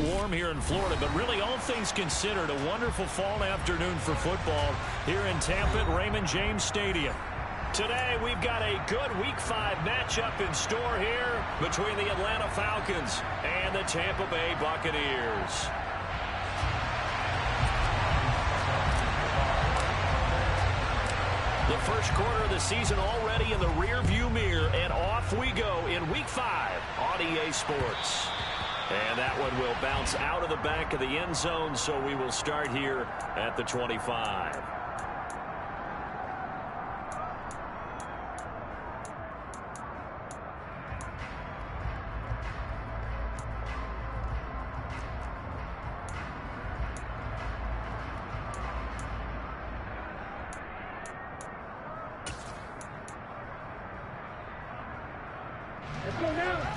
warm here in Florida, but really all things considered, a wonderful fall afternoon for football here in Tampa at Raymond James Stadium. Today we've got a good Week 5 matchup in store here between the Atlanta Falcons and the Tampa Bay Buccaneers. The first quarter of the season already in the rearview mirror, and off we go in Week 5 on EA Sports. And that one will bounce out of the back of the end zone, so we will start here at the 25. Let's go now.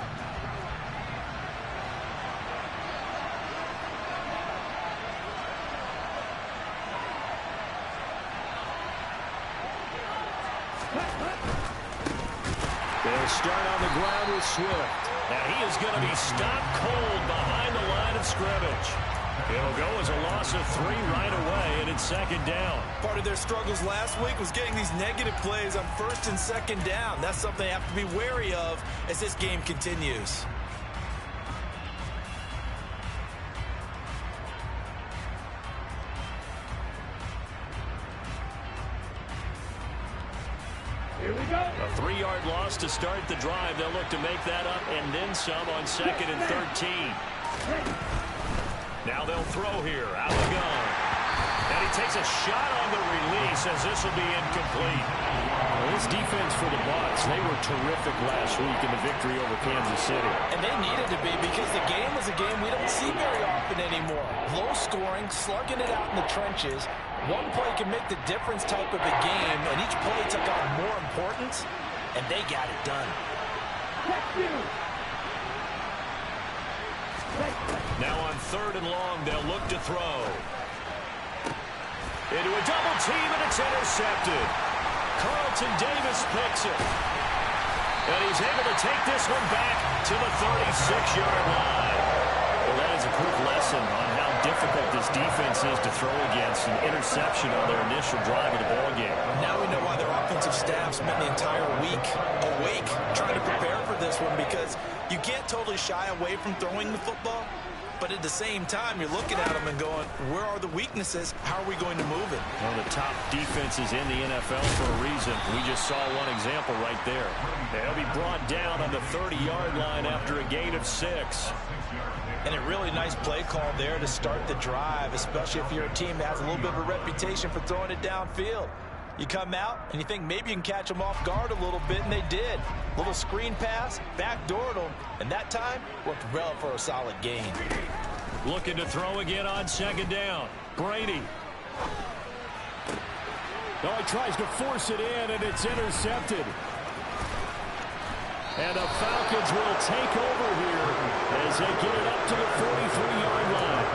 They'll start on the ground with Swift. Now he is going to be stopped cold behind the line of scrimmage. It'll go as a loss of 3 right away, and it's second down. Part of their struggles last week was getting these negative plays on first and second down. That's something they have to be wary of as this game continues. Here we go. A 3-yard loss to start the drive. They'll look to make that up and then some on second and 13. Now they'll throw here. Out of the gun. And he takes a shot on the release as this will be incomplete. Well, this defense for the Bucs, they were terrific last week in the victory over Kansas City. And they needed to be because the game was a game we don't see very often anymore. Low scoring, slugging it out in the trenches. One play can make the difference type of a game, and each play took on more importance, and they got it done. Now on 3rd and long, they'll look to throw. Into a double team, and it's intercepted. Carlton Davis picks it. And he's able to take this one back to the 36-yard line. Well, that is a quick lesson on how difficult this defense is to throw against. An interception on their initial drive of the ballgame. Now we know why their offensive staff spent the entire week awake trying to prepare for this one, because you can't totally shy away from throwing the football. But at the same time, you're looking at them and going, where are the weaknesses? How are we going to move it? One of the top defenses in the NFL for a reason. We just saw one example right there. They'll be brought down on the 30-yard line after a gain of 6. And a really nice play call there to start the drive, especially if you're a team that has a little bit of a reputation for throwing it downfield. You come out and you think maybe you can catch them off guard a little bit, and they did. Little screen pass, backdoored them, and that time worked well for a solid gain. Looking to throw again on 2nd down. Brady. Oh, he tries to force it in, and it's intercepted. And the Falcons will take over here as they get it up to the 43-yard line.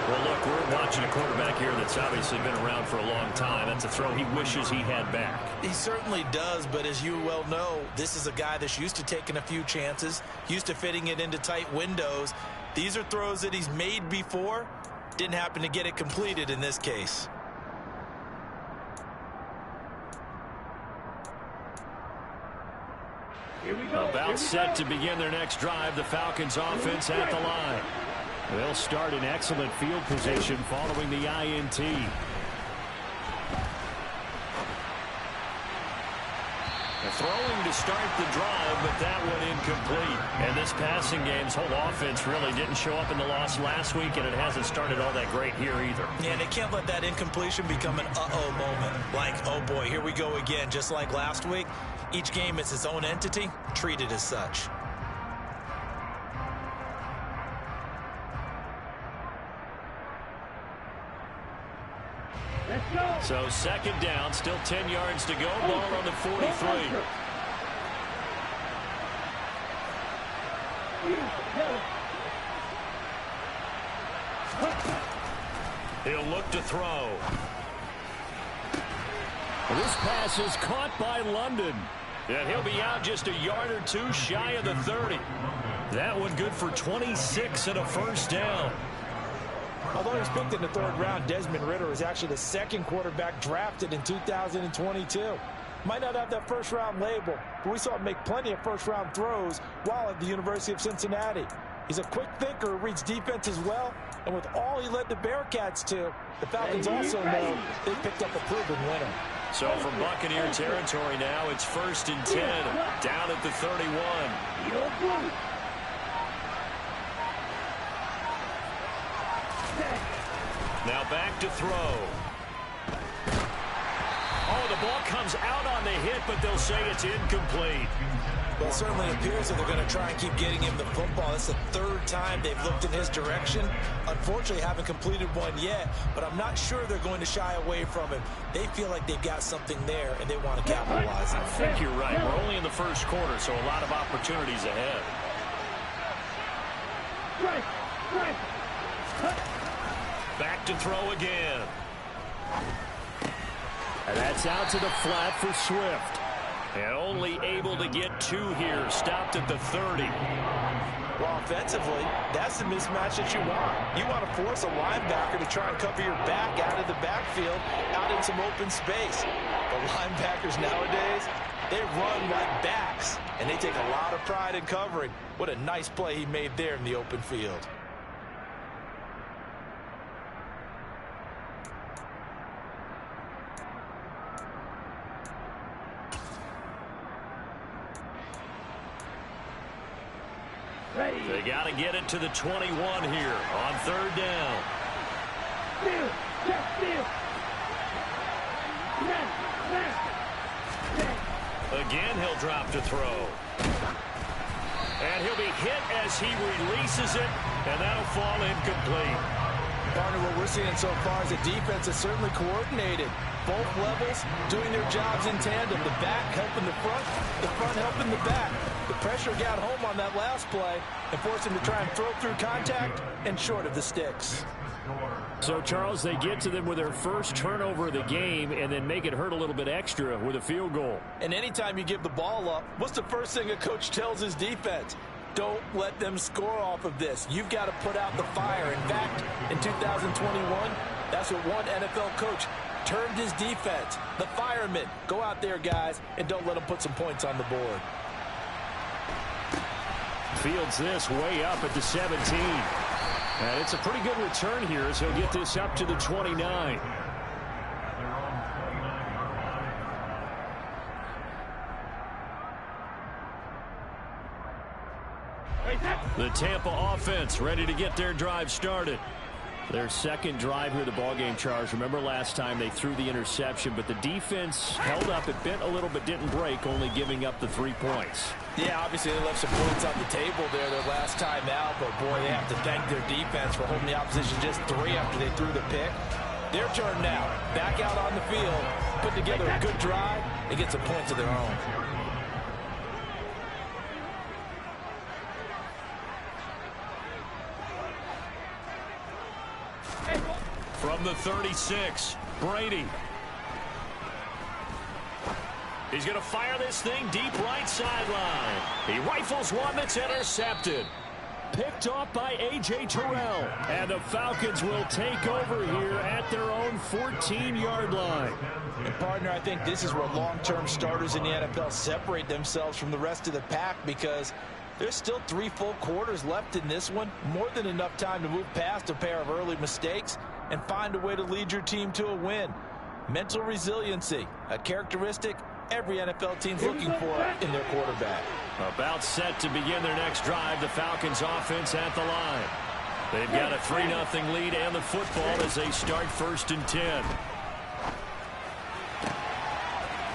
Well, look, we're watching a quarterback here that's obviously been around for a long time. That's a throw he wishes he had back. He certainly does, but as you well know, this is a guy that's used to taking a few chances, used to fitting it into tight windows. These are throws that he's made before. Didn't happen to get it completed in this case. Here we go. About set to begin their next drive. The Falcons offense at the line. They'll start in excellent field position following the INT. Throwing to start the drive, but that one incomplete. And this passing game's whole offense really didn't show up in the loss last week, and it hasn't started all that great here either. Yeah, they can't let that incompletion become an uh-oh moment. Like, oh boy, here we go again, just like last week. Each game is its own entity, treated as such. Let's go. So 2nd down, still 10 yards to go. Ball on the 43. He'll look to throw. This pass is caught by London. And he'll be out just a yard or two shy of the 30. That one good for 26 and a first down. Although he's picked in the 3rd round, Desmond Ridder is actually the 2nd quarterback drafted in 2022. Might not have that first-round label, but we saw him make plenty of first-round throws while at the University of Cincinnati. He's a quick thinker, reads defense as well, and with all he led the Bearcats to, the Falcons also know they picked up a proven winner. So from Buccaneer territory now, it's 1st and 10, down at the 31. Now back to throw. Oh, the ball comes out on the hit, but they'll say it's incomplete. Well, it certainly appears that they're going to try and keep getting him the football. It's the 3rd time they've looked in his direction. Unfortunately, haven't completed one yet, but I'm not sure they're going to shy away from him. They feel like they've got something there, and they want to capitalize on it. I think you're right. We're only in the 1st quarter, so a lot of opportunities ahead. Back to throw again. And that's out to the flat for Swift. And only able to get 2 here. Stopped at the 30. Well, offensively, that's the mismatch that you want. You want to force a linebacker to try and cover your back out of the backfield, out in some open space. The linebackers nowadays, they run like backs, and they take a lot of pride in covering. What a nice play he made there in the open field. They got to get it to the 21 here on 3rd down. Again, he'll drop to throw. And he'll be hit as he releases it, and that'll fall incomplete. Partner, what we're seeing so far is the defense is certainly coordinated. Both levels doing their jobs in tandem. The back helping the front helping the back. The pressure got home on that last play and forced him to try and throw through contact and short of the sticks. So, Charles, they get to them with their first turnover of the game and then make it hurt a little bit extra with a field goal. And anytime you give the ball up, what's the first thing a coach tells his defense? Don't let them score off of this. You've got to put out the fire. In fact, in 2021, that's what one NFL coach termed his defense. The firemen. Go out there, guys, and don't let them put some points on the board. Fields this way up at the 17. And it's a pretty good return here as he'll get this up to the 29. The Tampa offense ready to get their drive started. Their second drive here of the ballgame, Charles. Remember last time they threw the interception, but the defense held up. It bent a little but didn't break, only giving up the 3 points. Yeah, obviously they left some points on the table there their last time out, but boy, they have to thank their defense for holding the opposition just 3 after they threw the pick. Their turn now. Back out on the field, put together a good drive, and get some points of their own. From the 36, Brady. He's going to fire this thing deep right sideline. He rifles one that's intercepted. Picked off by A.J. Terrell. And the Falcons will take over here at their own 14-yard line. And, partner, I think this is where long-term starters in the NFL separate themselves from the rest of the pack because there's still 3 full quarters left in this one. More than enough time to move past a pair of early mistakes and find a way to lead your team to a win. Mental resiliency, a characteristic every NFL team's looking for in their quarterback. About set to begin their next drive, the Falcons offense at the line. They've got a 3-0 lead and the football as they start 1st and 10.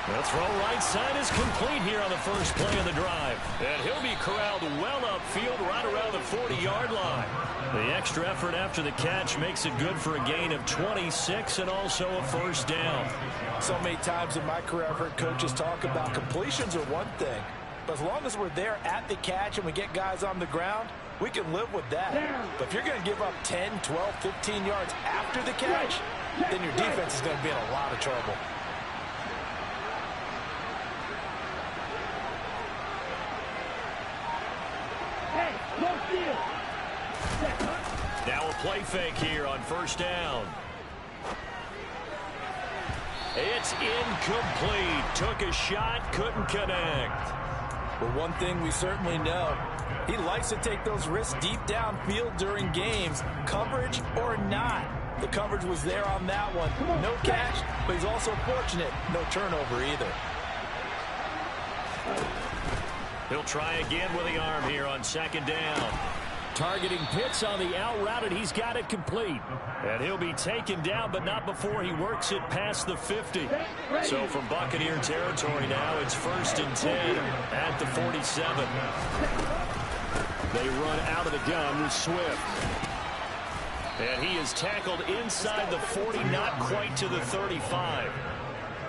The throw right side is complete here on the first play of the drive. And he'll be corralled well upfield right around the 40-yard line. The extra effort after the catch makes it good for a gain of 26 and also a first down. So many times in my career I've heard coaches talk about completions are one thing, but as long as we're there at the catch and we get guys on the ground, we can live with that. But if you're going to give up 10, 12, 15 yards after the catch, then your defense is going to be in a lot of trouble. Deal. Set, huh? Now a play fake here on first down. It's incomplete. Took a shot, couldn't connect. Well, one thing we certainly know, he likes to take those risks deep downfield during games, coverage or not. The coverage was there on that one. No catch, but he's also fortunate. No turnover either. He'll try again with the arm here on second down. Targeting Pitts on the out route, and he's got it complete. And he'll be taken down, but not before he works it past the 50. So from Buccaneer territory now, it's 1st and 10 at the 47. They run out of the gun with Swift. And he is tackled inside the 40, not quite to the 35.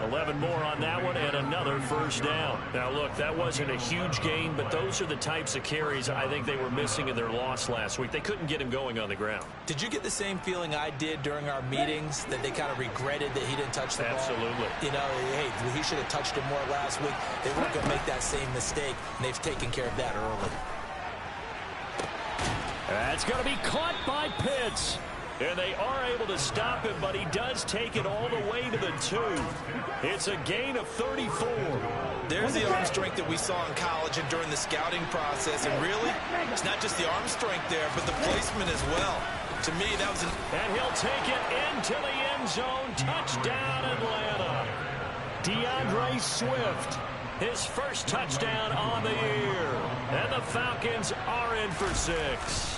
11 more on that one and another first down. Now, look, that wasn't a huge gain, but those are the types of carries I think they were missing in their loss last week. They couldn't get him going on the ground. Did you get the same feeling I did during our meetings, that they kind of regretted that he didn't touch the ball? Absolutely. You know, hey, he should have touched it more last week. They weren't going to make that same mistake, and they've taken care of that early. That's going to be caught by Pitts. And they are able to stop him, but he does take it all the way to the 2. It's a gain of 34. There's the arm strength that we saw in college and during the scouting process. And really, it's not just the arm strength there, but the placement as well. To me, that was an... And he'll take it into the end zone. Touchdown, Atlanta. DeAndre Swift, his first touchdown on the year. And the Falcons are in for 6.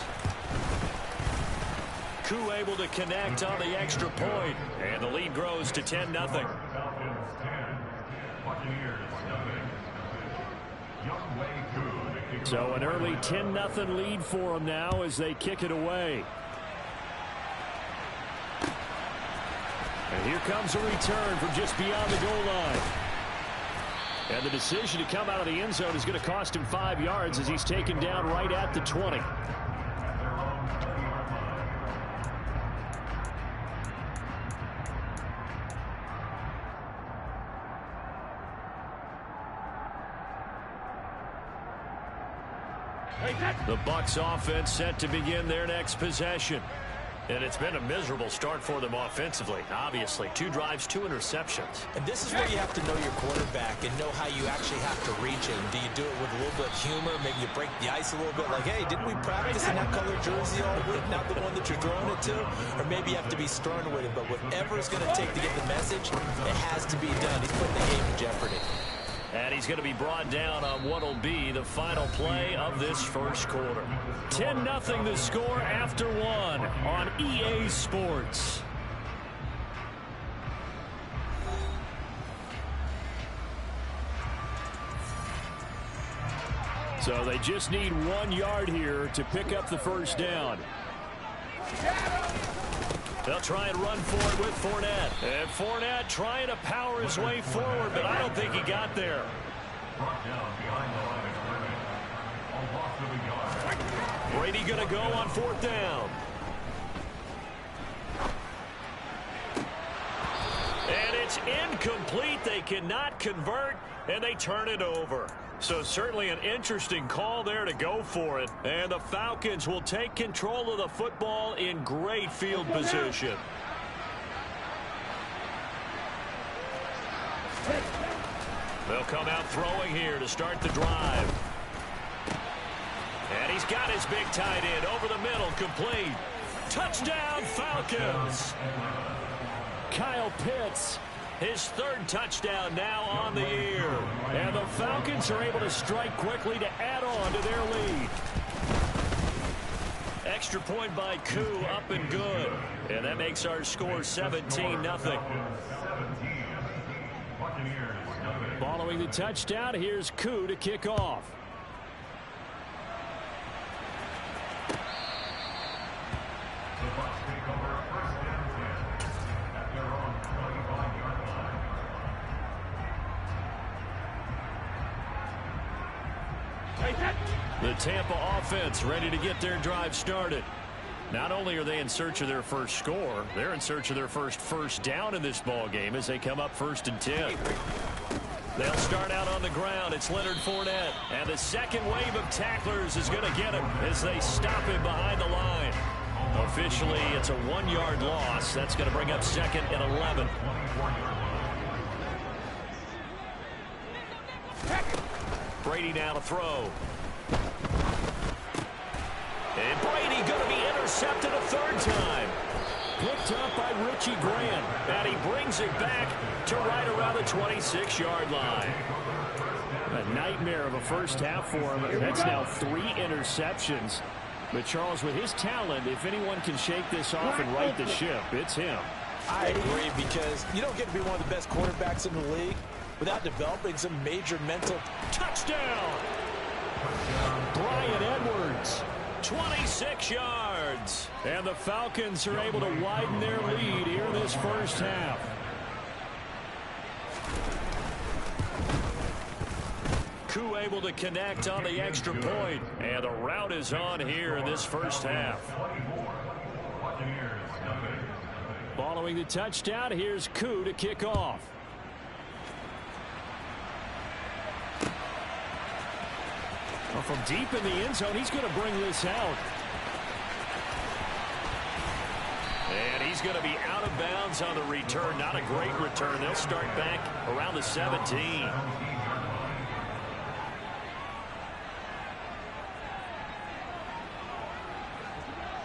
Koo able to connect on the extra point, and the lead grows to 10-0. So an early 10-0 lead for them now as they kick it away. And here comes a return from just beyond the goal line. And the decision to come out of the end zone is going to cost him 5 yards as he's taken down right at the 20. The Bucs offense set to begin their next possession. And it's been a miserable start for them offensively, obviously. 2 drives, 2 interceptions. And this is where you have to know your quarterback and know how you actually have to reach him. Do you do it with a little bit of humor? Maybe you break the ice a little bit like, hey, didn't we practice in that color jersey all week, not the one that you're throwing it to? Or maybe you have to be stern with him. But whatever it's going to take to get the message, it has to be done. He's putting the game in jeopardy. And he's going to be brought down on what will be the final play of this first quarter. 10-0 the score after 1 on EA Sports. So they just need 1 yard here to pick up the first down. They'll try and run for it with Fournette. And Fournette trying to power his way forward, but I don't think he got there. Brady going to go on 4th down. And it's incomplete. They cannot convert, and they turn it over. So certainly an interesting call there to go for it. And the Falcons will take control of the football in great field position. They'll come out throwing here to start the drive. And he's got his big tight end over the middle, complete. Touchdown, Falcons. Kyle Pitts, his 3rd touchdown now on the year. And the Falcons are able to strike quickly to add on to their lead. Extra point by Koo, up and good. And that makes our score 17-0. Following the touchdown, here's Koo to kick off. The Tampa offense ready to get their drive started. Not only are they in search of their first score, they're in search of their first down in this ball game as they come up 1st and 10. They'll start out on the ground. It's Leonard Fournette. And the second wave of tacklers is going to get him as they stop him behind the line. Officially, it's a 1-yard loss. That's going to bring up 2nd and 11. Brady now to throw. And Brady going to be intercepted a 3rd time. Picked up by Richie Grant. And he brings it back to right around the 26-yard line. A nightmare of a first half for him. That's now 3 interceptions. But, Charles, with his talent, if anyone can shake this off and right the ship, it's him. I agree, because you don't get to be one of the best quarterbacks in the league without developing some major mental. Touchdown! Brian Edwards, 26 yards. And the Falcons are able to widen their lead here in this first half. Koo able to connect on the extra point. And the route is on here in this first half. Following the touchdown, here's Koo to kick off. Well, from deep in the end zone, he's going to bring this out. And he's going to be out of bounds on the return. Not a great return. They'll start back around the 17.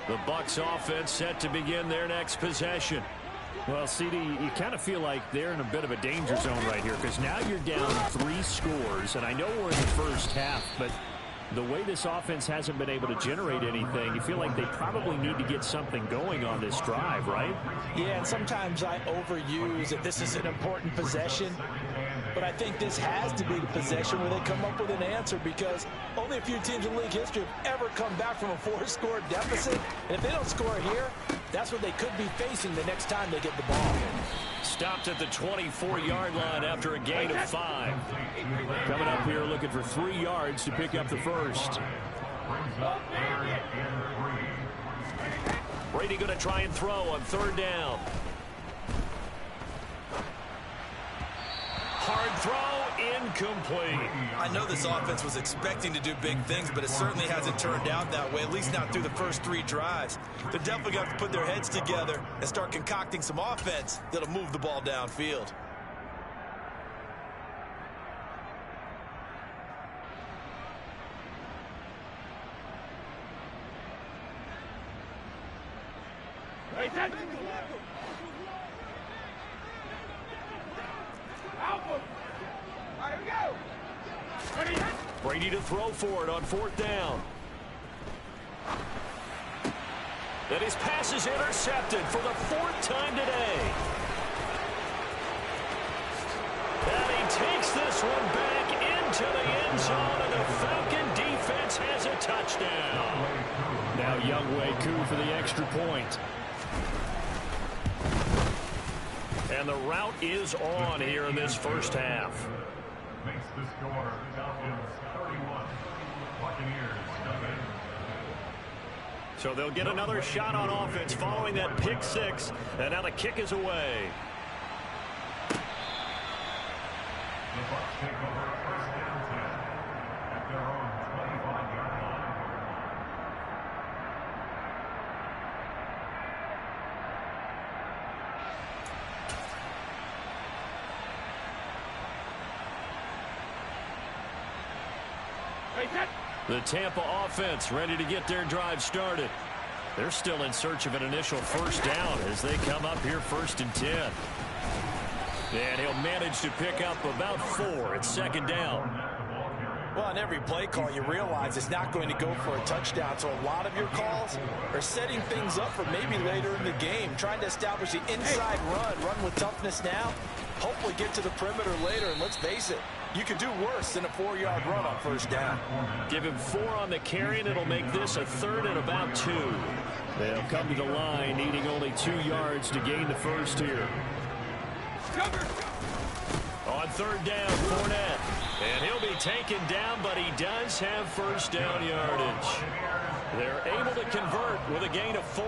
The Bucs offense set to begin their next possession. Well, CD, you kind of feel like they're in a bit of a danger zone right here, because now you're down 3 scores, and I know we're in the first half, but the way this offense hasn't been able to generate anything, you feel like they probably need to get something going on this drive, right? Yeah, and sometimes I overuse that this is an important possession. But I think this has to be the possession where they come up with an answer, because only a few teams in league history have ever come back from a 4-score deficit. And if they don't score here, that's what they could be facing the next time they get the ball. Stopped at the 24-yard line after a gain of 5. Coming up here looking for 3 yards to pick up the first. Brady going to try and throw on 3rd down. Hard throw, incomplete. I know this offense was expecting to do big things, but it certainly hasn't turned out that way, at least not through the first 3 drives. They're definitely going to have to put their heads together and start concocting some offense that'll move the ball downfield. Brady to throw for it on 4th down. And his pass is intercepted for the 4th time today. And he takes this one back into the end zone, and the Falcon defense has a touchdown. Now Younghoe Koo for the extra point. And the route is on here in this first half. Makes the score Falcons 31, Buccaneers nothing. So they'll get another shot on offense following that pick 6, and now the kick is away. The Bucs take over 1st down 10 at their own 25-yard line. The Tampa offense ready to get their drive started. They're still in search of an initial 1st down as they come up here 1st and 10. And he'll manage to pick up about 4 at 2nd down. Well, on every play call, you realize it's not going to go for a touchdown. So a lot of your calls are setting things up for maybe later in the game, trying to establish the inside run with toughness now, hopefully get to the perimeter later. And let's face it, you could do worse than a 4-yard run on 1st down. Give him 4 on the carry, and it'll make this a 3rd and about 2. They'll come to the line, needing only 2 yards to gain the first here. On 3rd down, Fournette. And he'll be taken down, but he does have 1st down yardage. They're able to convert with a gain of 4.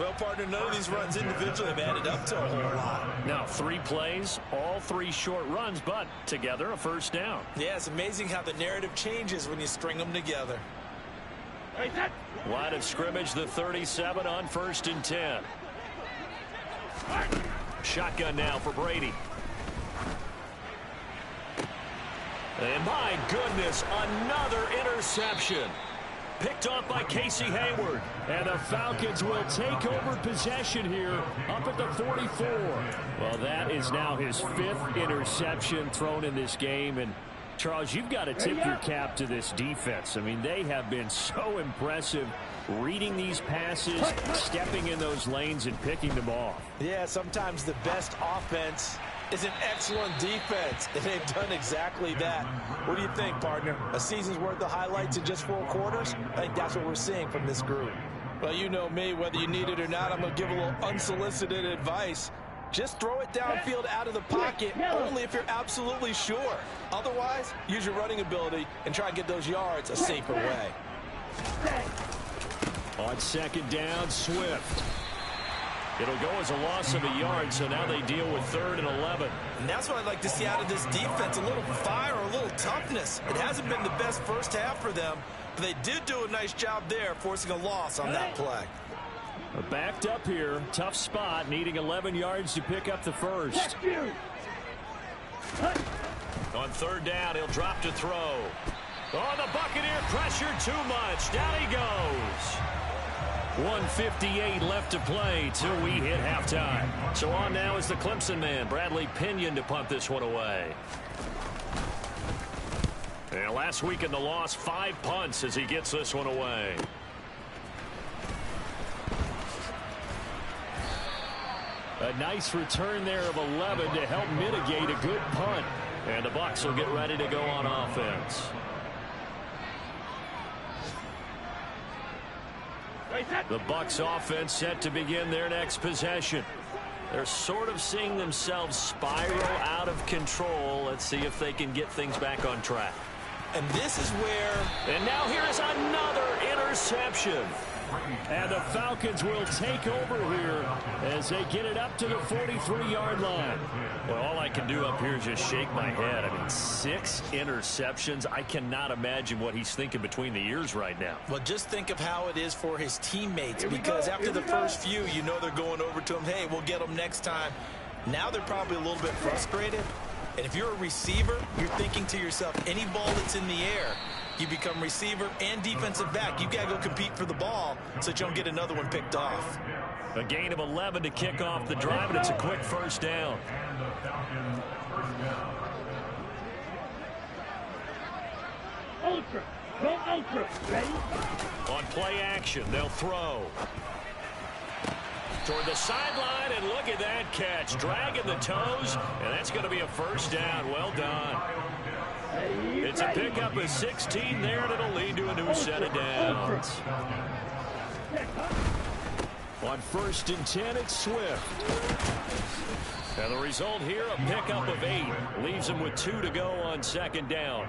Well, partner, none of these runs individually have added up to a whole lot. Now 3 plays, all 3 short runs, but together a first down. Yeah, it's amazing how the narrative changes when you string them together. Line of scrimmage, the 37 on 1st and 10. Shotgun now for Brady. And my goodness, another interception. Picked off by Casey Hayward. And the Falcons will take over possession here up at the 44. Well, that is now his 5th interception thrown in this game. And Charles, you've got to tip your cap to this defense. I mean, they have been so impressive reading these passes, stepping in those lanes and picking them off. Yeah, sometimes the best offense is an excellent defense, and they've done exactly that. What do you think, partner? A season's worth of highlights in just 4 quarters? I think that's what we're seeing from this group. Well, you know me, whether you need it or not, I'm going to give a little unsolicited advice. Just throw it downfield out of the pocket only if you're absolutely sure. Otherwise, use your running ability and try and get those yards a safer way. On 2nd down, Swift. It'll go as a loss of a yard, so now they deal with 3rd and 11. And that's what I'd like to see out of this defense, a little fire, a little toughness. It hasn't been the best first half for them, but they did do a nice job there, forcing a loss on that play. Backed up here, tough spot, needing 11 yards to pick up the first. On 3rd down, he'll drop to throw. Oh, the Buccaneer pressure too much. Down he goes. 1:58 left to play till we hit halftime. So on now is the Clemson man, Bradley Pinion, to punt this one away. And last week in the loss, 5 punts as he gets this one away. A nice return there of 11 to help mitigate a good punt. And the Bucs will get ready to go on offense. The Bucs offense set to begin their next possession. They're sort of seeing themselves spiral out of control. Let's see if they can get things back on track. And this is where... And now here is another interception. And the Falcons will take over here as they get it up to the 43-yard line. Well, all I can do up here is just shake my head. I mean, 6 interceptions. I cannot imagine what he's thinking between the ears right now. Well, just think of how it is for his teammates, because after the first few, you know they're going over to him, hey, we'll get them next time. Now they're probably a little bit frustrated. And if you're a receiver, you're thinking to yourself, any ball that's in the air, you become receiver and defensive back. You've got to go compete for the ball so that you don't get another one picked off. A gain of 11 to kick off the drive, and it's a quick first down. Ultra. Go ultra. Ready? On play action, they'll throw. Toward the sideline, and look at that catch. Dragging the toes, and that's going to be a first down. Well done. It's a pickup of 16 there, and it'll lead to a new set of downs. On 1st and 10, it's Swift. And the result here, a pickup of 8. Leaves him with 2 to go on 2nd down.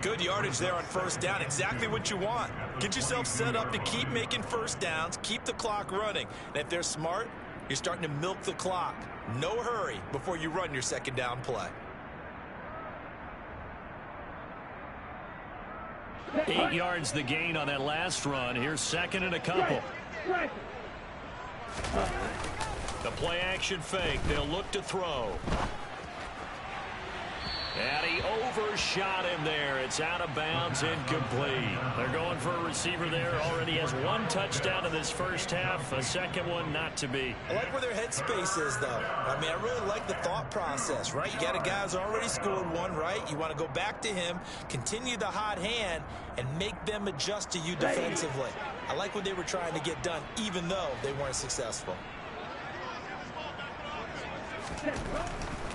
Good yardage there on 1st down. Exactly what you want. Get yourself set up to keep making first downs, keep the clock running. And if they're smart, you're starting to milk the clock. No hurry before you run your 2nd down play. 8 yards the gain on that last run. Here's 2nd and a couple. The play action fake. They'll look to throw. And he overshot him there. It's out of bounds, incomplete. They're going for a receiver there. Already has 1 touchdown in this first half. A second one not to be. I like where their headspace is, though. I mean, I really like the thought process, right? You got a guy who's already scored 1, right? You want to go back to him, continue the hot hand, and make them adjust to you defensively. I like what they were trying to get done, even though they weren't successful.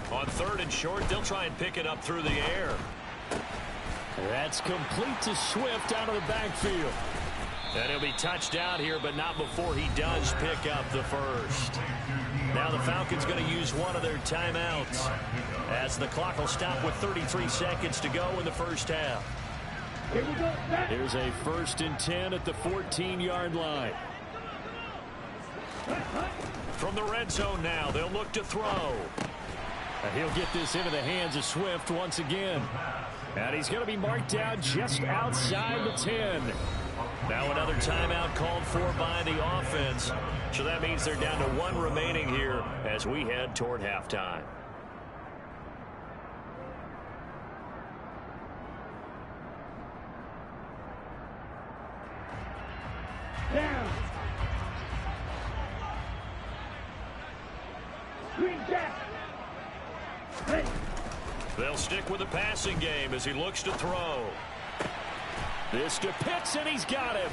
On 3rd and short, they'll try and pick it up through the air. That's complete to Swift out of the backfield. And he'll be touched out here, but not before he does pick up the first. Now the Falcons going to use one of their timeouts as the clock will stop with 33 seconds to go in the first half. Here's a 1st and 10 at the 14-yard line. From the red zone now, they'll look to throw. And he'll get this into the hands of Swift once again. And he's going to be marked down just outside the 10. Now another timeout called for by the offense. So that means they're down to 1 remaining here as we head toward halftime. Down. Green jack. Ready. They'll stick with the passing game as he looks to throw. This to Pitts, and he's got him.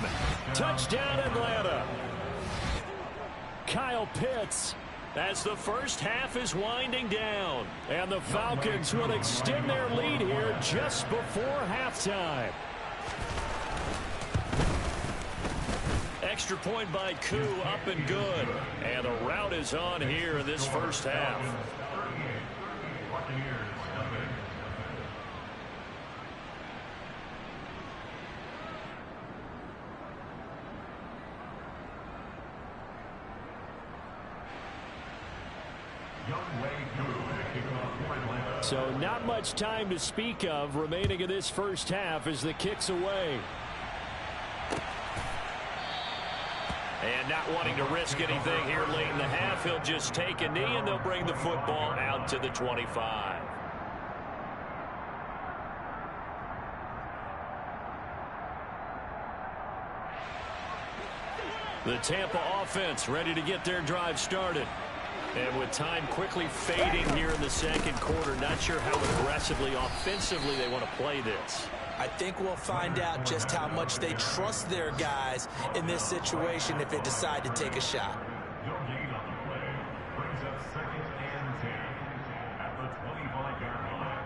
Touchdown, Atlanta. Kyle Pitts, as the first half is winding down. And the Falcons will extend their lead here just before halftime. Extra point by Koo, up and good. And the route is on here in this first half. So not much time to speak of remaining in this first half as the kick's away. And not wanting to risk anything here late in the half, he'll just take a knee and they'll bring the football out to the 25. The Tampa offense ready to get their drive started. And with time quickly fading here in the second quarter, not sure how aggressively, offensively they want to play this. I think we'll find out just how much they trust their guys in this situation if they decide to take a shot. Your gain on the play brings up 2nd and 10 at the 25-yard line.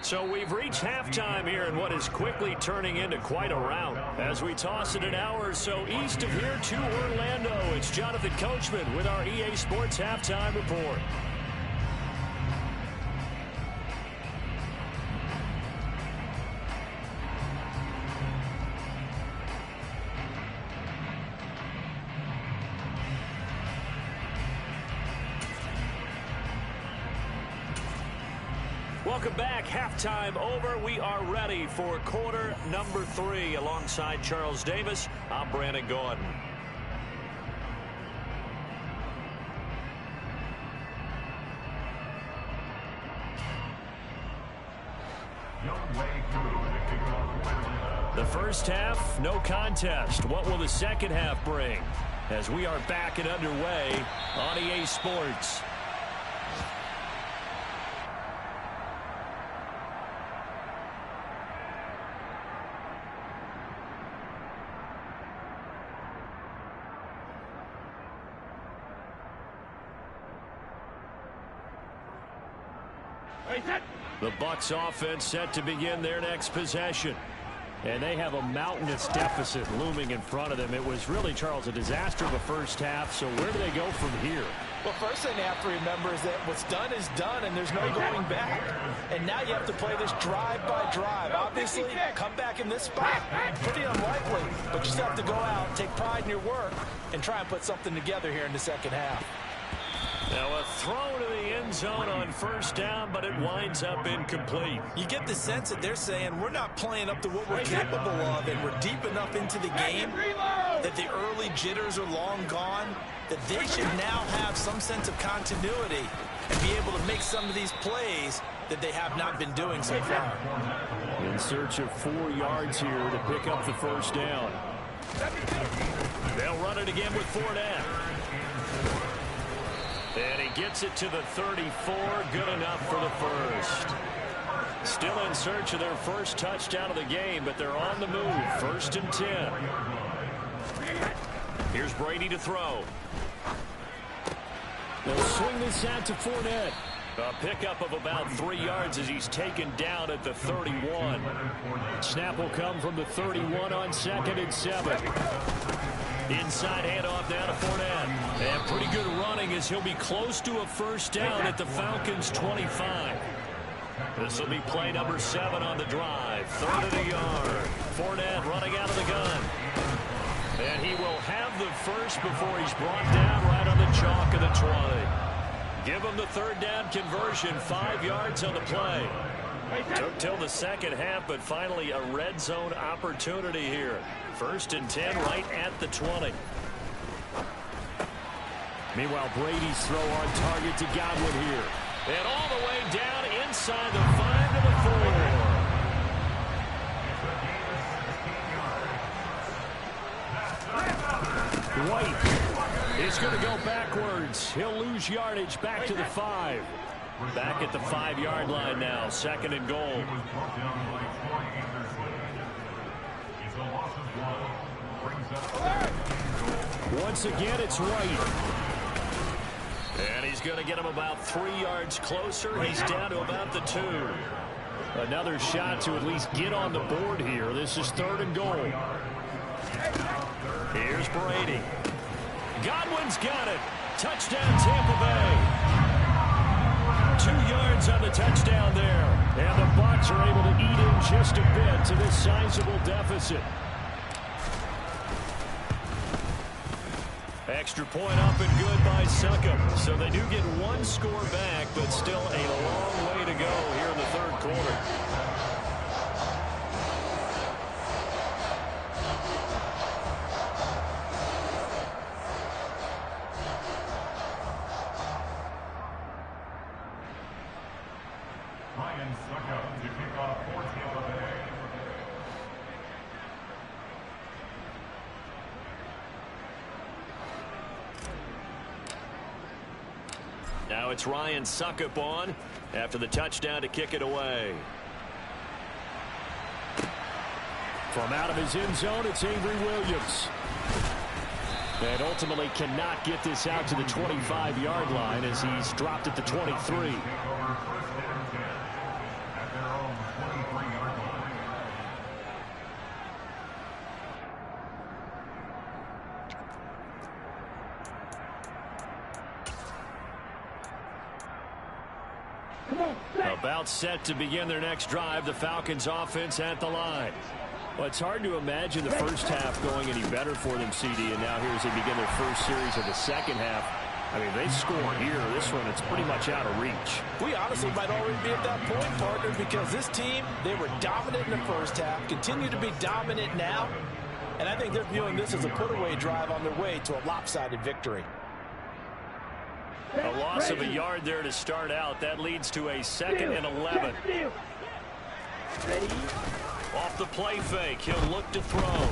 So we've reached halftime here in what is quickly turning into quite a rout. As we toss it an hour or so east of here to Orlando, it's Jonathan Coachman with our EA Sports Halftime Report. Welcome back. Halftime over. We are ready for quarter number 3. Alongside Charles Davis, I'm Brandon Gordon. The first half, no contest. What will the second half bring? As we are back and underway on EA Sports. The Bucs offense set to begin their next possession. And they have a mountainous deficit looming in front of them. It was really, Charles, a disaster of a first half. So where do they go from here? Well, first thing they have to remember is that what's done is done, and there's no going back. And now you have to play this drive by drive. Obviously, come back in this spot, pretty unlikely. But you still have to go out, take pride in your work, and try and put something together here in the second half. Now a throw to the end zone on first down, but it winds up incomplete. You get the sense that they're saying we're not playing up to what we're capable of, and we're deep enough into the game that the early jitters are long gone, that they should now have some sense of continuity and be able to make some of these plays that they have not been doing so far. In search of 4 yards here to pick up the first down. They'll run it again with Fournette. And he gets it to the 34. Good enough for the first. Still in search of their first touchdown of the game, but they're on the move. 1st and 10. Here's Brady to throw. They'll swing this out to Fournette. A pickup of about 3 yards as he's taken down at the 31. Snap will come from the 31 on 2nd and 7. Inside handoff down to Fournette. And pretty good running as he'll be close to a first down at the Falcons' 25. This will be play number 7 on the drive. 3rd and a yard. Fournette running out of the gun. And he will have the first before he's brought down right on the chalk of the 20. Give him the third down conversion, 5 yards on the play. Took till the second half, but finally a red zone opportunity here. 1st and 10 right at the 20. Meanwhile, Brady's throw on target to Godwin here. And all the way down inside the 5 to the 4. White is going to go backwards. He'll lose yardage back to the 5. Back at the 5-yard line now. 2nd and goal. Once again, it's White. And he's going to get him about 3 yards closer. He's down to about the 2. Another shot to at least get on the board here. This is 3rd and goal. Here's Brady. Godwin's got it. Touchdown, Tampa Bay. 2 yards on the touchdown there. And the Bucs are able to eat in just a bit to this sizable deficit. Extra point up and good by Succop. So they do get 1 score back, but still a long way to go here in the 3rd quarter. Succop to kick off for Tampa Bay. Now it's Ryan Succop on after the touchdown to kick it away. From out of his end zone, it's Avery Williams. And ultimately cannot get this out to the 25-yard line as he's dropped at the 23. About set to begin their next drive, the Falcons offense at the line. Well, it's hard to imagine the first half going any better for them, CD, and now here as they begin their first series of the second half. I mean, they score here. This one, it's pretty much out of reach. We honestly might already be at that point, partner, because this team, they were dominant in the first half, continue to be dominant now, and I think they're viewing this as a put-away drive on their way to a lopsided victory. A loss of a yard there to start out. That leads to a 2nd and 11. Off the play fake, he'll look to throw.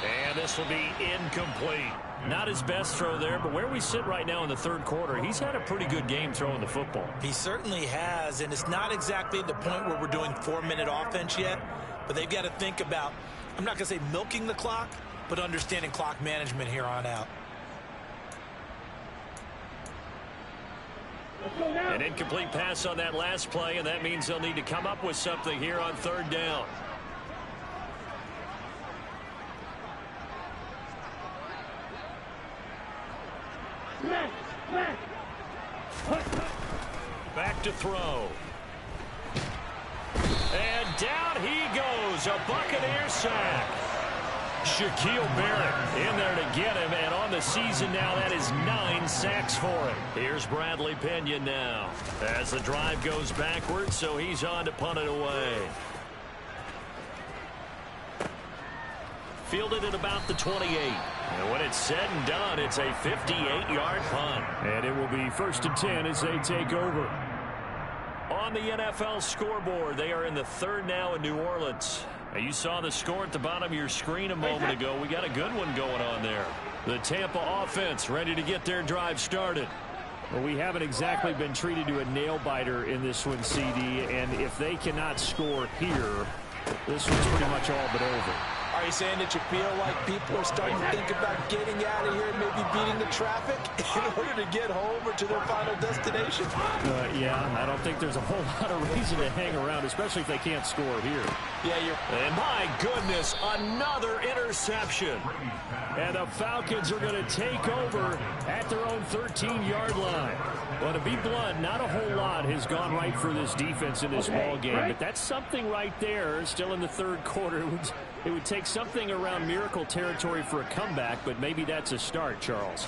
And this will be incomplete. Not his best throw there, but where we sit right now in the 3rd quarter, he's had a pretty good game throwing the football. He certainly has, and it's not exactly the point where we're doing 4-minute offense yet, but they've got to think about, I'm not going to say milking the clock, but understanding clock management here on out. An incomplete pass on that last play, and that means they'll need to come up with something here on 3rd down. Back to throw. And down he goes. A Buccaneer sack. Shaquille Barrett in there to get him, and on the season now, that is 9 sacks for him. Here's Bradley Pinion now as the drive goes backwards, so he's on to punt it away. Fielded at about the 28. And when it's said and done, it's a 58-yard punt. And it will be 1st and 10 as they take over. On the NFL scoreboard, they are in the 3rd now in New Orleans. You saw the score at the bottom of your screen a moment ago. We got a good one going on there. The Tampa offense ready to get their drive started. Well, we haven't exactly been treated to a nail-biter in this one, CD, and if they cannot score here, this one's pretty much all but over. Are you saying that you feel like people are starting to think about getting out of here and maybe beating the traffic in order to get home or to their final destination? Yeah, I don't think there's a whole lot of reason to hang around, especially if they can't score here. Yeah, and my goodness, another interception. And the Falcons are going to take over at their own 13-yard line. Well, to be blunt, not a whole lot has gone right for this defense in this ball game, but that's something right there. Still in the 3rd quarter. It would take something around miracle territory for a comeback, but maybe that's a start, Charles.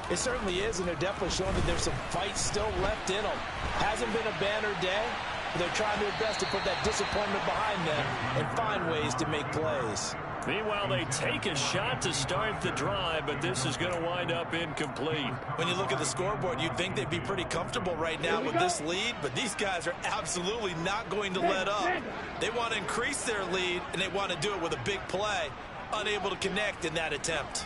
It certainly is, and they're definitely showing that there's some fight still left in them. Hasn't been a banner day, but they're trying their best to put that disappointment behind them and find ways to make plays. Meanwhile, they take a shot to start the drive, but this is going to wind up incomplete. When you look at the scoreboard, you'd think they'd be pretty comfortable right now with this lead, but these guys are absolutely not going to let up. They want to increase their lead, and they want to do it with a big play. Unable to connect in that attempt.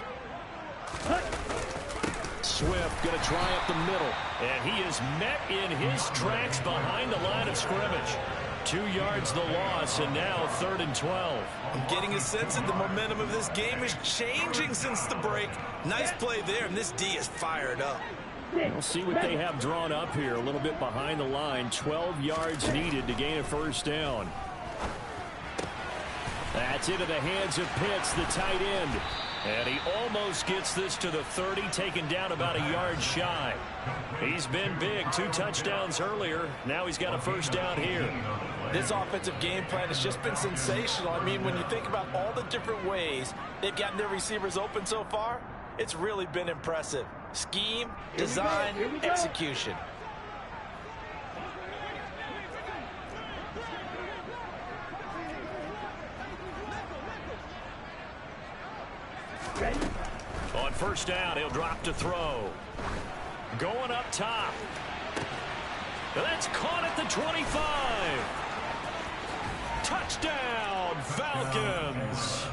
Swift going to try up the middle, and he is met in his tracks behind the line of scrimmage. 2 yards the loss, and now 3rd and 12. I'm getting a sense that the momentum of this game is changing since the break. Nice play there, and this D is fired up. We'll see what they have drawn up here. A little bit behind the line. 12 yards needed to gain a first down. That's into the hands of Pitts, the tight end. And he almost gets this to the 30, taken down about a yard shy. He's been big. 2 touchdowns earlier. Now he's got a first down here. This offensive game plan has just been sensational. I mean, when you think about all the different ways they've gotten their receivers open so far, it's really been impressive. Scheme, design, execution. On first down, he'll drop to throw. Going up top. That's caught at the 25. Touchdown, Falcons.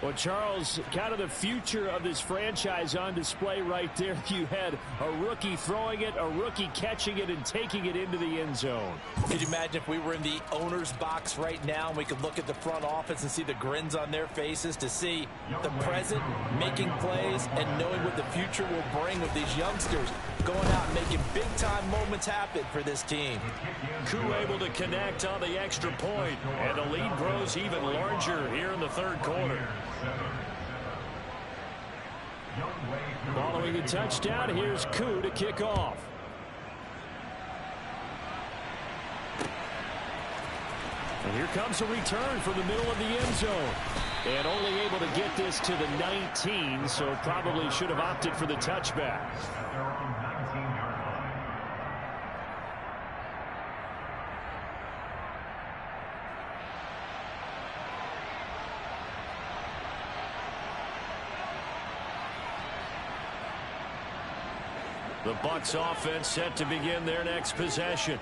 Well, Charles, kind of the future of this franchise on display right there. You had a rookie throwing it, a rookie catching it, and taking it into the end zone. Could you imagine if we were in the owner's box right now and we could look at the front office and see the grins on their faces, to see the present making plays and knowing what the future will bring with these youngsters going out and making big-time moments happen for this team. Koo able to connect on the extra point, and the lead grows even larger here in the 3rd quarter. Following the touchdown, here's Koo to kick off. And here comes a return from the middle of the end zone. And only able to get this to the 19, so probably should have opted for the touchback. The Bucs offense set to begin their next possession.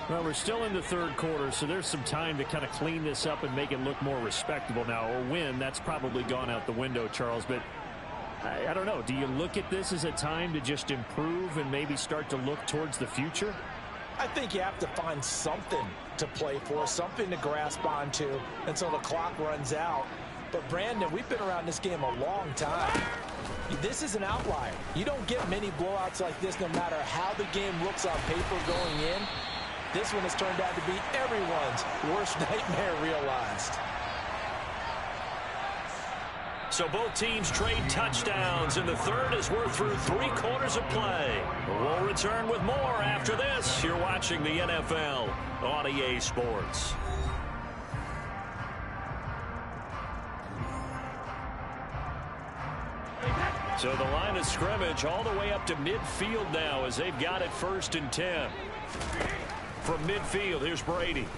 Well, we're still in the 3rd quarter, so there's some time to kind of clean this up and make it look more respectable now. A win, that's probably gone out the window, Charles, but I don't know. Do you look at this as a time to just improve and maybe start to look towards the future? I think you have to find something to play for, something to grasp onto until the clock runs out. But, Brandon, we've been around this game a long time. This is an outlier. You don't get many blowouts like this no matter how the game looks on paper going in. This one has turned out to be everyone's worst nightmare realized. So both teams trade touchdowns, and the 3rd as we're through 3 quarters of play. We'll return with more after this. You're watching the NFL on EA Sports. So the line of scrimmage all the way up to midfield now as they've got it 1st and 10. From midfield, here's Brady.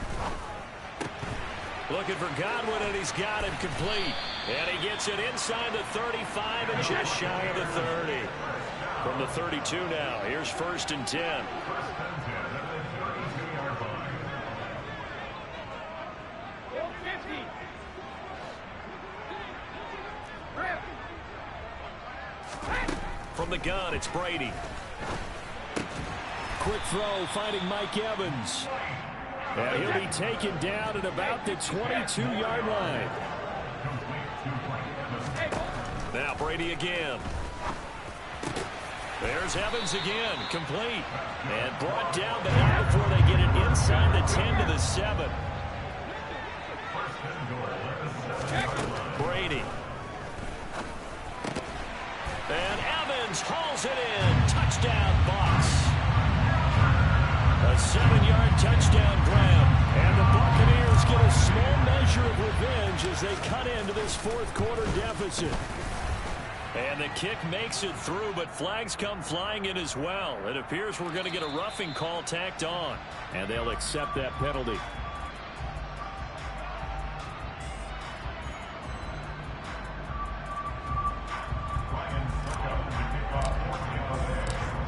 Looking for Godwin, and he's got him complete. And he gets it inside the 35 and just shy of the 30. From the 32 now, here's 1st and 10. From the gun, it's Brady. Quick throw, finding Mike Evans. And he'll be taken down at about the 22-yard line. Now Brady again. There's Evans again, complete. And brought down, but not before they get it inside the 10 to the 7. Brady. And Evans hauls it in. Touchdown, Bucs. A 7-yard touchdown grab. And the Buccaneers get a small measure of revenge as they cut into this fourth quarter deficit. And the kick makes it through, but flags come flying in as well. It appears we're going to get a roughing call tacked on, and they'll accept that penalty.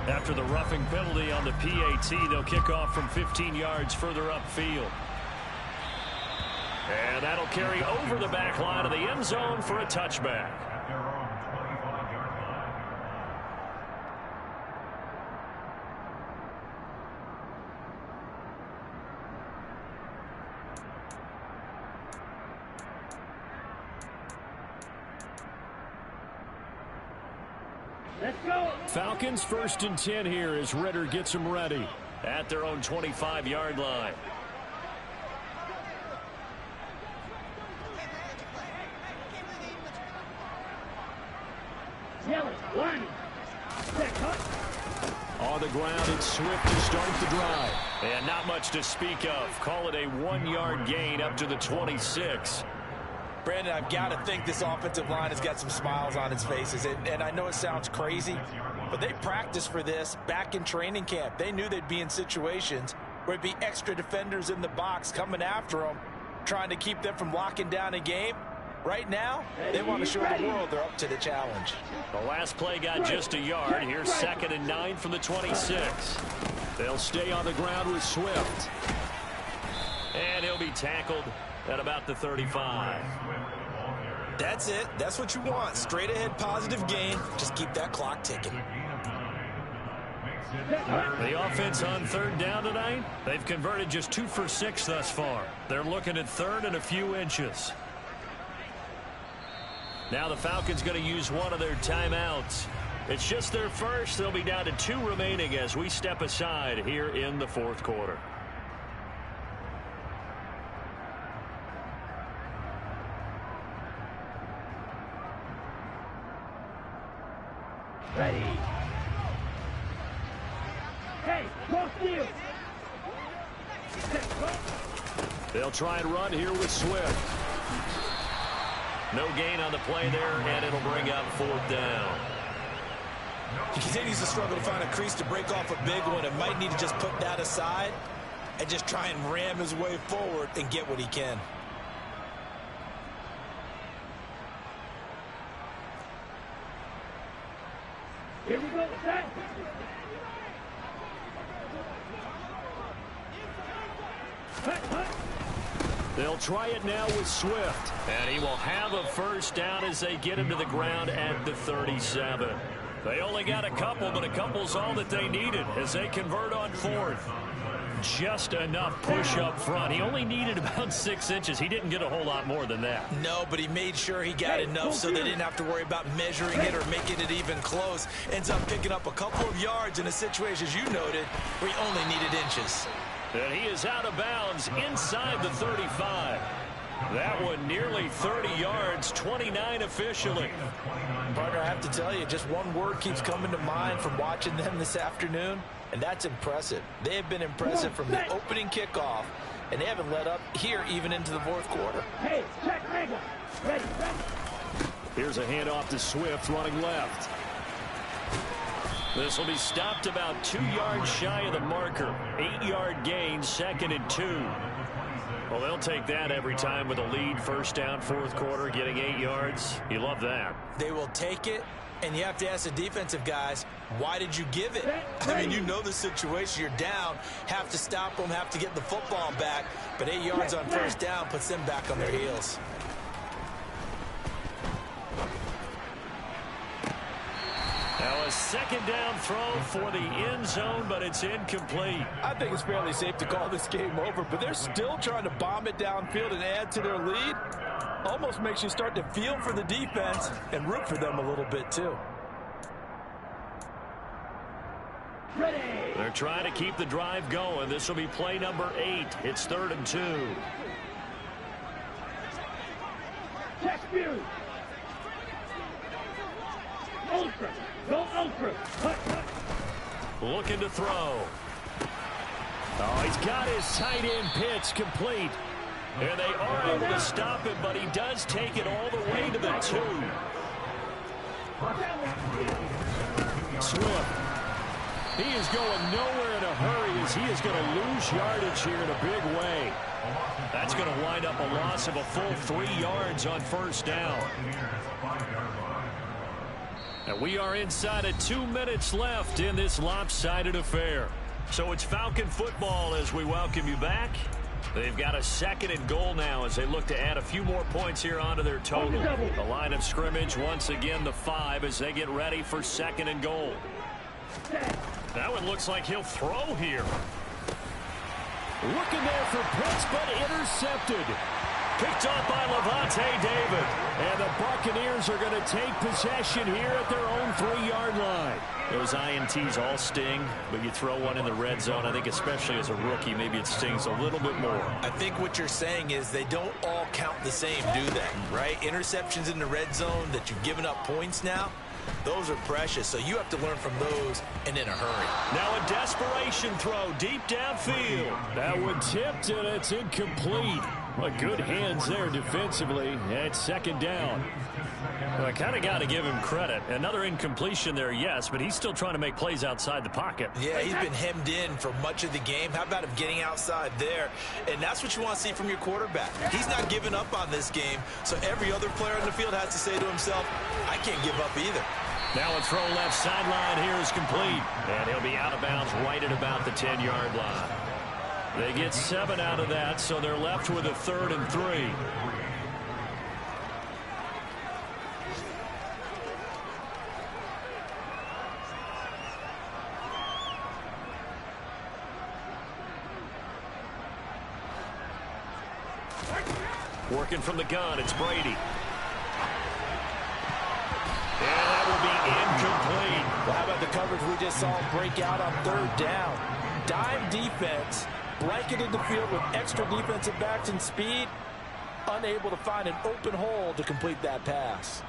After the roughing penalty on the PAT, they'll kick off from 15 yards further upfield. And that'll carry over the back line of the end zone for a touchback. Let's go. Falcons 1st and 10 here as Ritter gets them ready at their own 25-yard line. Yellow, line. Set, cut. On the ground, it's Swift to start the drive. And not much to speak of. Call it a 1-yard gain up to the 26. Brandon, I've got to think this offensive line has got some smiles on its faces. And I know it sounds crazy, but they practiced for this back in training camp. They knew they'd be in situations where it'd be extra defenders in the box coming after them, trying to keep them from locking down a game. Right now, they want to show the world they're up to the challenge. The last play got just a yard. Here's 2nd and 9 from the 26. They'll stay on the ground with Swift. And he'll be tackled at about the 35. That's it. That's what you want. Straight ahead positive gain. Just keep that clock ticking. The offense on 3rd down tonight, they've converted just 2 for 6 thus far. They're looking at 3rd and a few inches. Now the Falcons going to use one of their timeouts. It's just their first. They'll be down to 2 remaining as we step aside here in the 4th quarter. Ready. Hey, cross field. Set, cut. They'll try and run here with Swift. No gain on the play there, and it'll bring up 4th down. He continues to struggle to find a crease to break off a big one and might need to just put that aside and just try and ram his way forward and get what he can. Here we go. Set. Cut, cut. They'll try it now with Swift, and he will have a 1st down as they get him to the ground at the 37. They only got a couple, but a couple's all that they needed as they convert on 4th. Just enough push up front. He only needed about 6 inches. He didn't get a whole lot more than that. No, but he made sure he got enough so they didn't have to worry about measuring it or making it even close. Ends up picking up a couple of yards in a situation, as you noted, where he only needed inches. And he is out of bounds inside the 35. That one nearly 30 yards, 29 officially. Partner, I have to tell you, just one word keeps coming to mind from watching them this afternoon, and that's impressive. They have been impressive from the opening kickoff, and they haven't let up here even into the 4th quarter. Hey, check angle. Ready, ready. Here's a handoff to Swift running left. This will be stopped about 2 yards shy of the marker. 8-yard gain, 2nd and 2. Well, they'll take that every time with a lead. 1st down, 4th quarter, getting 8 yards. You love that. They will take it, and you have to ask the defensive guys, why did you give it? I mean, you know the situation. You're down, have to stop them, have to get the football back, but 8 yards on 1st down puts them back on their heels. Now a 2nd down throw for the end zone, but it's incomplete. I think it's fairly safe to call this game over, but they're still trying to bomb it downfield and add to their lead. Almost makes you start to feel for the defense and root for them a little bit too. Ready. They're trying to keep the drive going. This will be play number 8. It's 3rd and 2. Check view. Ultra. Go ultra. Cut, cut. Looking to throw. Oh, he's got his tight end pitch complete. And they are able to stop him, but he does take it all the way to the 2. Swift. He is going nowhere in a hurry as he is going to lose yardage here in a big way. That's going to wind up a loss of a full 3 yards on first down. And we are inside of 2 minutes left in this lopsided affair. So it's Falcon football as we welcome you back. They've got a 2nd and goal now as they look to add a few more points here onto their total. The line of scrimmage once again the 5 as they get ready for 2nd and goal. That one looks like he'll throw here. Looking there for Pitts, but intercepted. Picked off by Levante David. And the Buccaneers are going to take possession here at their own 3-yard line. Those INTs all sting, but you throw one in the red zone, I think especially as a rookie, maybe it stings a little bit more. I think what you're saying is they don't all count the same, do they? Right? Interceptions in the red zone that you've given up points now, those are precious, so you have to learn from those and in a hurry. Now a desperation throw deep downfield. That one tipped, and it's incomplete. Well, good hands there defensively. It's 2nd down. Well, I kind of got to give him credit. Another incompletion there, yes, but he's still trying to make plays outside the pocket. Yeah, he's been hemmed in for much of the game. How about him getting outside there? And that's what you want to see from your quarterback. He's not giving up on this game, so every other player on the field has to say to himself, I can't give up either. Now a throw left sideline here is complete. And he'll be out of bounds right at about the 10-yard line. They get 7 out of that, so they're left with a 3rd and 3. Working from the gun, it's Brady. And that will be incomplete. Well, how about the coverage we just saw break out on 3rd down? Dime defense, blanketed the field with extra defensive backs and speed, unable to find an open hole to complete that pass.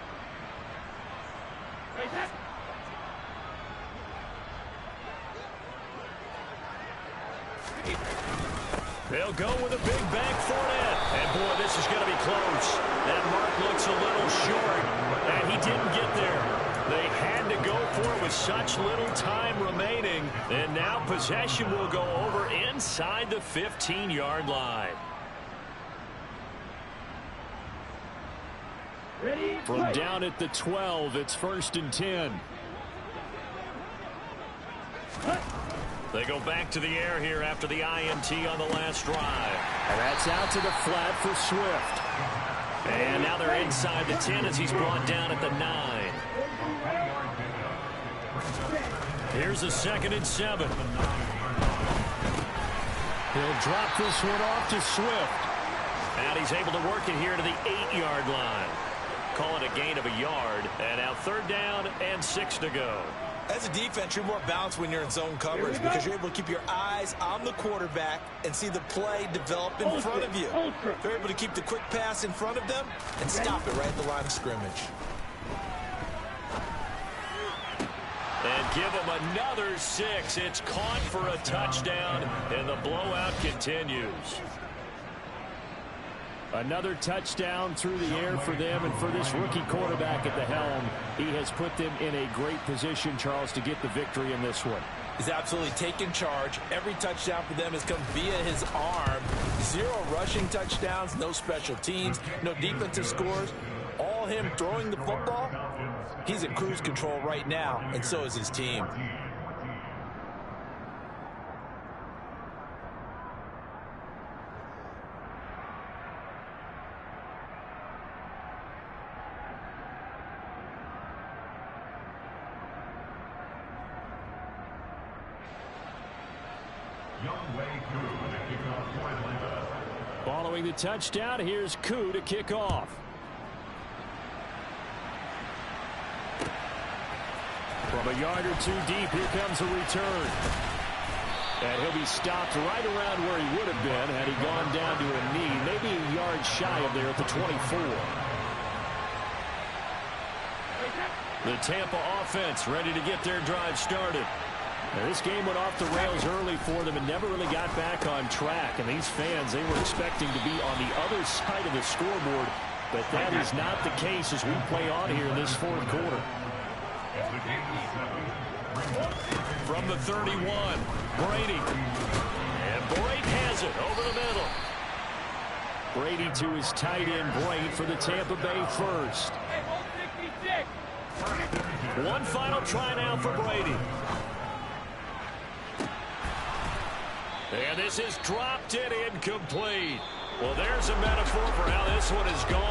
They'll go with a big bank for it. And, boy, this is going to be close. That mark looks a little short, and he didn't get there. They had to go for it with such little time remaining. And now possession will go over inside the 15-yard line. From down at the 12, it's 1st and 10. They go back to the air here after the INT on the last drive. And that's out to the flat for Swift. And now they're inside the 10 as he's brought down at the 9. Here's a 2nd and 7. He'll drop this one off to Swift. And he's able to work it here to the 8-yard line. Call it a gain of a yard. And now 3rd down and 6 to go. As a defense, you're more balanced when you're in zone coverage because you're able to keep your eyes on the quarterback and see the play develop in front of you. They're able to keep the quick pass in front of them and stop it right at the line of scrimmage. And give him another 6. It's caught for a touchdown, and the blowout continues. Another touchdown through the air for them, and for this rookie quarterback at the helm, he has put them in a great position, Charles, to get the victory in this one. He's absolutely taken charge. Every touchdown for them has come via his arm. 0 rushing touchdowns, no special teams, no defensive scores. All him throwing the football. He's in cruise control right now, and so is his team. Following the touchdown, here's Koo to kick off. From a yard or 2 deep, here comes a return. And he'll be stopped right around where he would have been had he gone down to a knee, maybe a yard shy of there at the 24. The Tampa offense ready to get their drive started. Now, this game went off the rails early for them and never really got back on track. And these fans, they were expecting to be on the other side of the scoreboard. But that is not the case as we play on here in this fourth quarter. From the 31, Brady. And Brady has it over the middle. Brady to his tight end, Brady, for the Tampa Bay first. One final try now for Brady. And this is dropped in incomplete. Well, there's a metaphor for how this one is going.